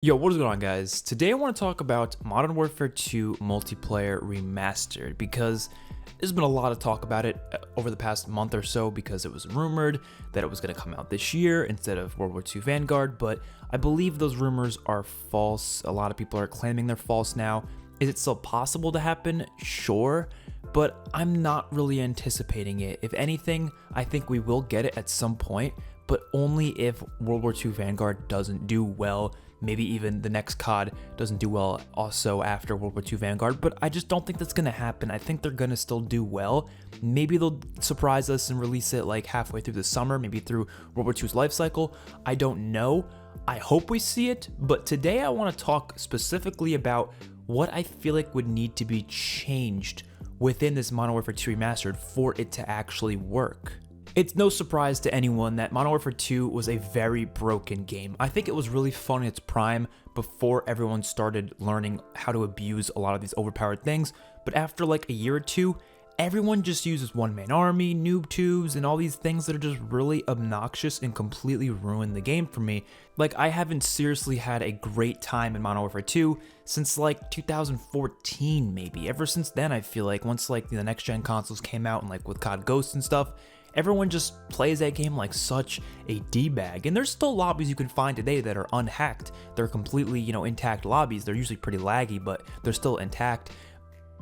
Yo, what is going on, guys? Today I want to talk about Modern Warfare 2 Multiplayer Remastered because there's been a lot of talk about it over the past month or so because it was rumored that it was going to come out this year instead of World War II Vanguard, but I believe those rumors are false. A lot of people are claiming they're false now. Is it still possible to happen? Sure, but I'm not really anticipating it. If anything, I think we will get it at some point, but only if World War II Vanguard doesn't do well. Maybe even the next COD doesn't do well also after World War II Vanguard, but I just don't think that's going to happen. I think they're going to still do well. Maybe they'll surprise us and release it like halfway through the summer, maybe through World War II's life cycle. I don't know. I hope we see it, but today I want to talk specifically about what I feel like would need to be changed within this Modern Warfare 2 Remastered for it to actually work. It's no surprise to anyone that Modern Warfare 2 was a very broken game. I think it was really fun in its prime before everyone started learning how to abuse a lot of these overpowered things, but after like a year or two, everyone just uses one-man army, noob tubes, and all these things that are just really obnoxious and completely ruin the game for me. Like, I haven't seriously had a great time in Modern Warfare 2 since like 2014 maybe. Ever since then, I feel like once like the next-gen consoles came out and like with COD Ghosts and stuff, everyone just plays that game like such a D-bag. And there's still lobbies you can find today that are unhacked. They're completely, intact lobbies. They're usually pretty laggy, but they're still intact.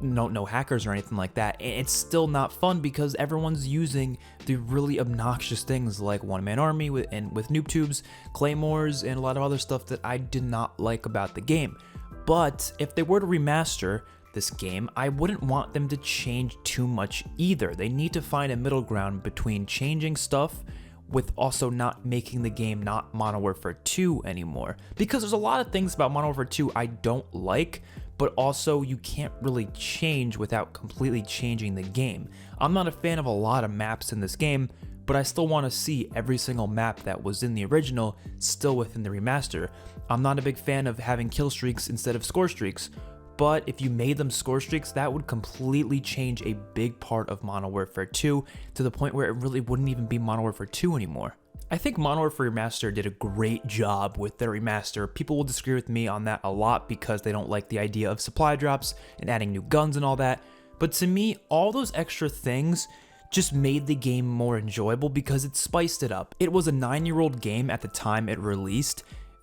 No hackers or anything like that. And it's still not fun because everyone's using the really obnoxious things like one-man army with noob tubes, claymores, and a lot of other stuff that I did not like about the game. But if they were to remaster this game, I wouldn't want them to change too much either. They need to find a middle ground between changing stuff with also not making the game not Modern Warfare 2 anymore. Because there's a lot of things about Modern Warfare 2 I don't like, but also you can't really change without completely changing the game. I'm not a fan of a lot of maps in this game, but I still want to see every single map that was in the original still within the remaster. I'm not a big fan of having kill streaks instead of score streaks, but if you made them score streaks, that would completely change a big part of Modern Warfare 2 to the point where it really wouldn't even be Modern Warfare 2 anymore. I think Modern Warfare Remastered did a great job with their remaster. People will disagree with me on that a lot because they don't like the idea of supply drops and adding new guns and all that. But to me, all those extra things just made the game more enjoyable because it spiced it up. It was a 9-year-old game at the time it released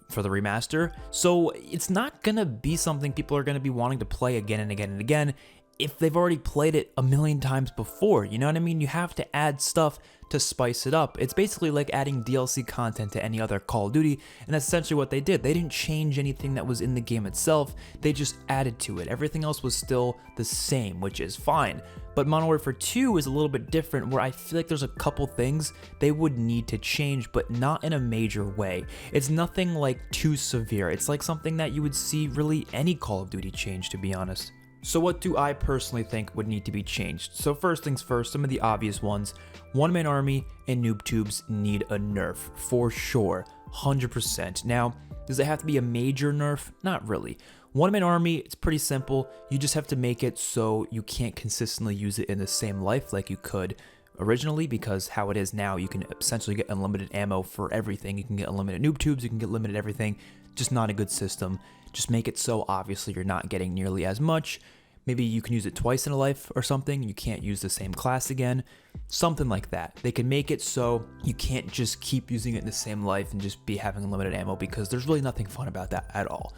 for the remaster, so it's not gonna be something people are gonna be wanting to play again and again and again if they've already played it a million times before. You know what I mean? You have to add stuff to spice it up. It's basically like adding DLC content to any other Call of Duty, and that's essentially what they did. They didn't change anything that was in the game itself, they just added to it. Everything else was still the same, which is fine. But Modern Warfare 2 is a little bit different, where I feel like there's a couple things they would need to change, but not in a major way. It's nothing like too severe. It's like something that you would see really any Call of Duty change, to be honest. So what do I personally think would need to be changed? So first things first, some of the obvious ones. One-man army and noob tubes need a nerf, for sure, 100%. Now, does it have to be a major nerf? Not really. One-man army, it's pretty simple. You just have to make it so you can't consistently use it in the same life like you could originally, because how it is now, you can essentially get unlimited ammo for everything. You can get unlimited noob tubes, you can get limited everything. Just not a good system. Just make it so obviously you're not getting nearly as much. Maybe you can use it twice in a life or something. You can't use the same class again. Something like that. They can make it so you can't just keep using it in the same life and just be having unlimited ammo, because there's really nothing fun about that at all.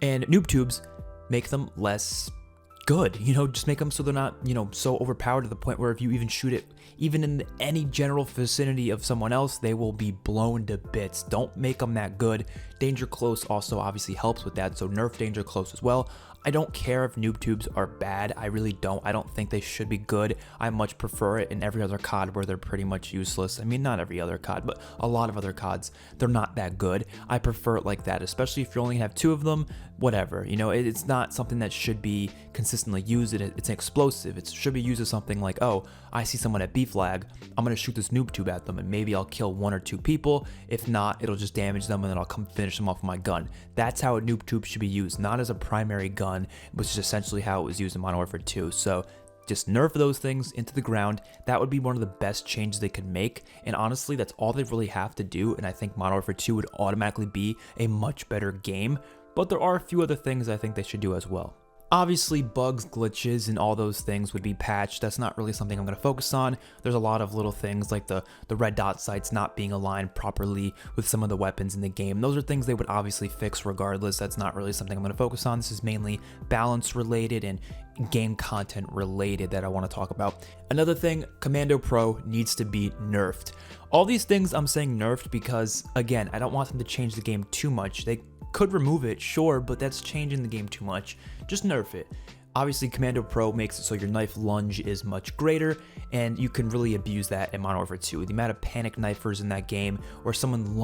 And noob tubes, make them less good, just make them so they're not, so overpowered to the point where if you even shoot it, even in any general vicinity of someone else, they will be blown to bits. Don't make them that good. Danger close also obviously helps with that, so nerf danger close as well. I don't care if noob tubes are bad. I really don't. I don't think they should be good. I much prefer it in every other COD where they're pretty much useless. I mean, not every other COD, but a lot of other CODs, they're not that good. I prefer it like that, especially if you only have 2 of them, whatever. It's not something that should be consistently used. It's an explosive. It should be used as something like, oh, I see someone at B flag, I'm going to shoot this noob tube at them and maybe I'll kill 1 or 2 people. If not, it'll just damage them and then I'll come finish them off with my gun. That's how a noob tube should be used, not as a primary gun, which is essentially how it was used in Modern Warfare 2. So Just nerf those things into the ground. That would be one of the best changes they could make. And honestly, that's all they really have to do. And I think Modern Warfare 2 would automatically be a much better game. But there are a few other things I think they should do as well. Obviously, bugs, glitches, and all those things would be patched. That's not really something I'm going to focus on. There's a lot of little things like the red dot sights not being aligned properly with some of the weapons in the game. Those are things they would obviously fix regardless. That's not really something I'm going to focus on. This is mainly balance related and game content related that I want to talk about. Another thing, Commando Pro needs to be nerfed. All these things I'm saying nerfed because, again, I don't want them to change the game too much. They could remove it, sure, but that's changing the game too much. Just nerf it. Obviously, Commando Pro makes it so your knife lunge is much greater, and you can really abuse that in Modern Warfare 2. The amount of panic knifers in that game where someone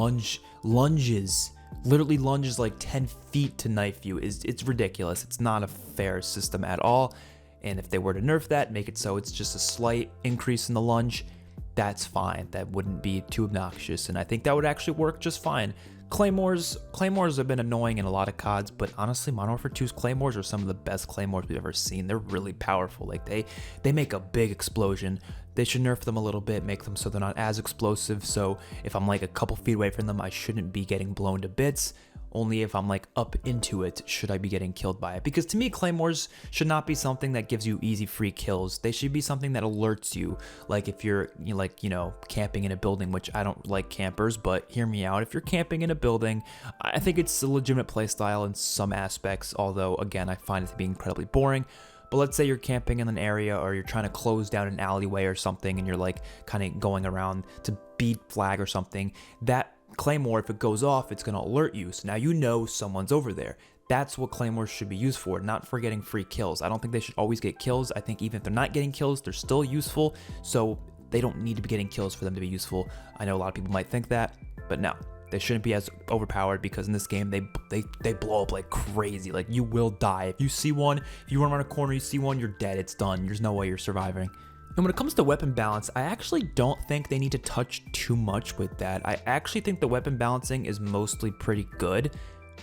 literally lunges like 10 feet to knife you, it's ridiculous. It's not a fair system at all, and if they were to nerf that, make it so it's just a slight increase in the lunge, that's fine. That wouldn't be too obnoxious, and I think that would actually work just fine. Claymores have been annoying in a lot of CODs, but honestly, Modern Warfare 2's Claymores are some of the best Claymores we've ever seen. They're really powerful. Like they make a big explosion. They should nerf them a little bit, make them so they're not as explosive. So if I'm like a couple feet away from them, I shouldn't be getting blown to bits. Only if I'm like up into it should I be getting killed by it. Because to me, Claymores should not be something that gives you easy free kills. They should be something that alerts you. Like if you're camping in a building, which I don't like campers, but hear me out. If you're camping in a building, I think it's a legitimate playstyle in some aspects. Although again, I find it to be incredibly boring. But let's say you're camping in an area or you're trying to close down an alleyway or something and you're like kind of going around to beat flag or something. That Claymore, if it goes off, it's going to alert you. So now you know someone's over there. That's what Claymores should be used for, not for getting free kills. I don't think they should always get kills. I think even if they're not getting kills, they're still useful. So they don't need to be getting kills for them to be useful. I know a lot of people might think that, but no. They shouldn't be as overpowered because in this game, they blow up like crazy. Like you will die. If you see one, if you run around a corner, you see one, you're dead. It's done. There's no way you're surviving. And when it comes to weapon balance, I actually don't think they need to touch too much with that. I actually think the weapon balancing is mostly pretty good.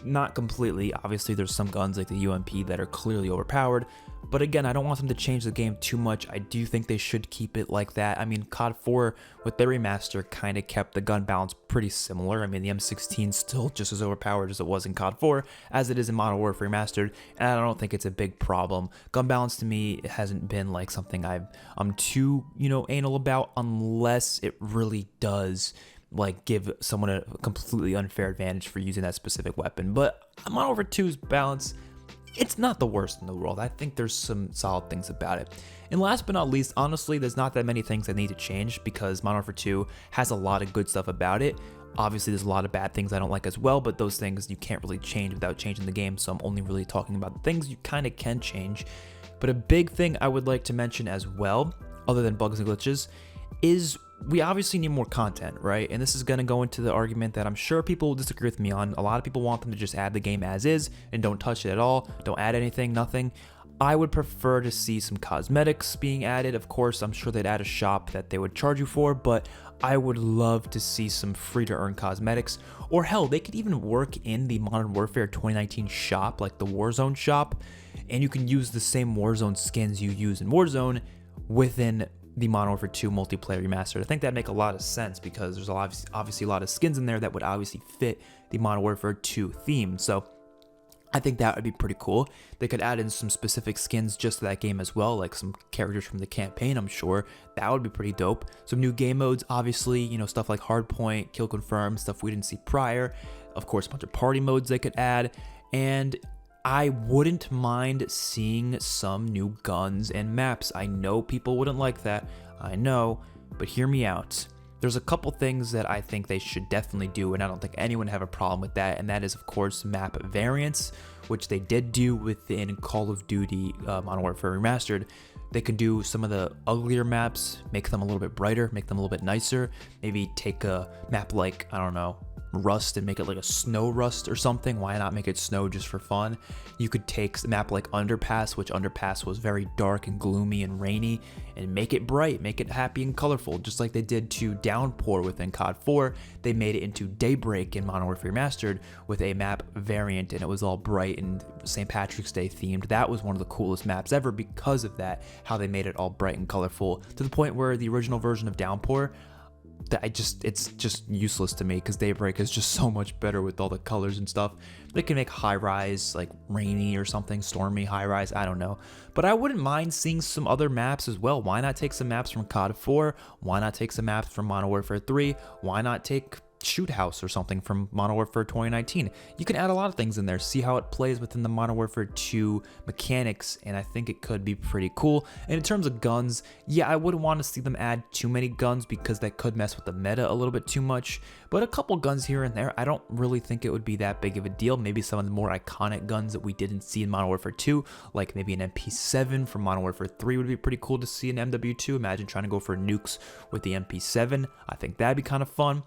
Not completely. Obviously, there's some guns like the UMP that are clearly overpowered. But again, I don't want them to change the game too much. I do think they should keep it like that. I mean, COD 4 with their remaster kind of kept the gun balance pretty similar. I mean, the M16 still just as overpowered as it was in COD 4 as it is in Modern Warfare Remastered, and I don't think it's a big problem. Gun balance to me hasn't been like something I'm too, anal about unless it really does like give someone a completely unfair advantage for using that specific weapon. But Modern Warfare 2's balance, it's not the worst in the world. I think there's some solid things about it. And last but not least, honestly, there's not that many things that need to change because Modern Warfare 2 has a lot of good stuff about it. Obviously, there's a lot of bad things I don't like as well, but those things you can't really change without changing the game, so I'm only really talking about the things you kind of can change. But a big thing I would like to mention as well, other than bugs and glitches, is we obviously need more content, right? And this is going to go into the argument that I'm sure people will disagree with me on. A lot of people want them to just add the game as is and don't touch it at all. Don't add anything, nothing. I would prefer to see some cosmetics being added. Of course, I'm sure they'd add a shop that they would charge you for, but I would love to see some free-to-earn cosmetics. Or hell, they could even work in the Modern Warfare 2019 shop, like the Warzone shop, and you can use the same Warzone skins you use in Warzone within the Modern Warfare 2 multiplayer remastered. I think that'd make a lot of sense because there's obviously a lot of skins in there that would obviously fit the Modern Warfare 2 theme. So I think that would be pretty cool. They could add in some specific skins just to that game as well, like some characters from the campaign, I'm sure. That would be pretty dope. Some new game modes, obviously, stuff like Hardpoint, Kill Confirm, stuff we didn't see prior. Of course, a bunch of party modes they could add. And I wouldn't mind seeing some new guns and maps. I know people wouldn't like that, I know, but hear me out. There's a couple things that I think they should definitely do, and I don't think anyone would have a problem with that, and that is, of course, map variants, which they did do within Call of Duty Modern Warfare Remastered. They could do some of the uglier maps, make them a little bit brighter, make them a little bit nicer, maybe take a map like, I don't know, Rust and make it like a snow Rust or something. Why not make it snow just for fun? You could take a map like Underpass, which Underpass was very dark and gloomy and rainy, and make it bright, make it happy and colorful, just like they did to Downpour within COD 4. They made it into Daybreak in Modern Warfare Remastered with a map variant, and it was all bright and St. Patrick's Day themed. That was one of the coolest maps ever because of that, how they made it all bright and colorful, to the point where the original version of Downpour, that it's just useless to me because Daybreak is just so much better with all the colors and stuff. They can make high rise like rainy or something, stormy high rise, I don't know. But I wouldn't mind seeing some other maps as well. Why not take some maps from COD 4? Why not take some maps from Modern Warfare 3? Why not take Shoot House or something from Modern Warfare 2019. You can add a lot of things in there, see how it plays within the Modern Warfare 2 mechanics, and I think it could be pretty cool. And in terms of guns, yeah, I wouldn't want to see them add too many guns because that could mess with the meta a little bit too much, but a couple guns here and there, I don't really think it would be that big of a deal. Maybe some of the more iconic guns that we didn't see in Modern Warfare 2, like maybe an MP7 from Modern Warfare 3 would be pretty cool to see in MW2. Imagine trying to go for nukes with the MP7. I think that'd be kind of fun.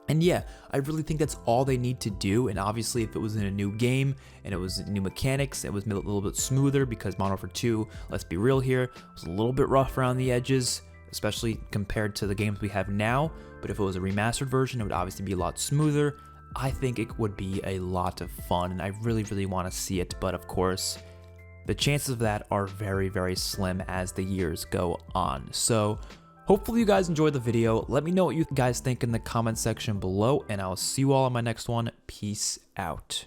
And yeah, I really think that's all they need to do. And obviously, if it was in a new game and it was new mechanics, it was a little bit smoother because Modern Warfare 2, let's be real here, was a little bit rough around the edges, especially compared to the games we have now. But if it was a remastered version, it would obviously be a lot smoother. I think it would be a lot of fun, and I really, really want to see it. But of course, the chances of that are very, very slim as the years go on. So hopefully you guys enjoyed the video. Let me know what you guys think in the comment section below, and I'll see you all on my next one. Peace out.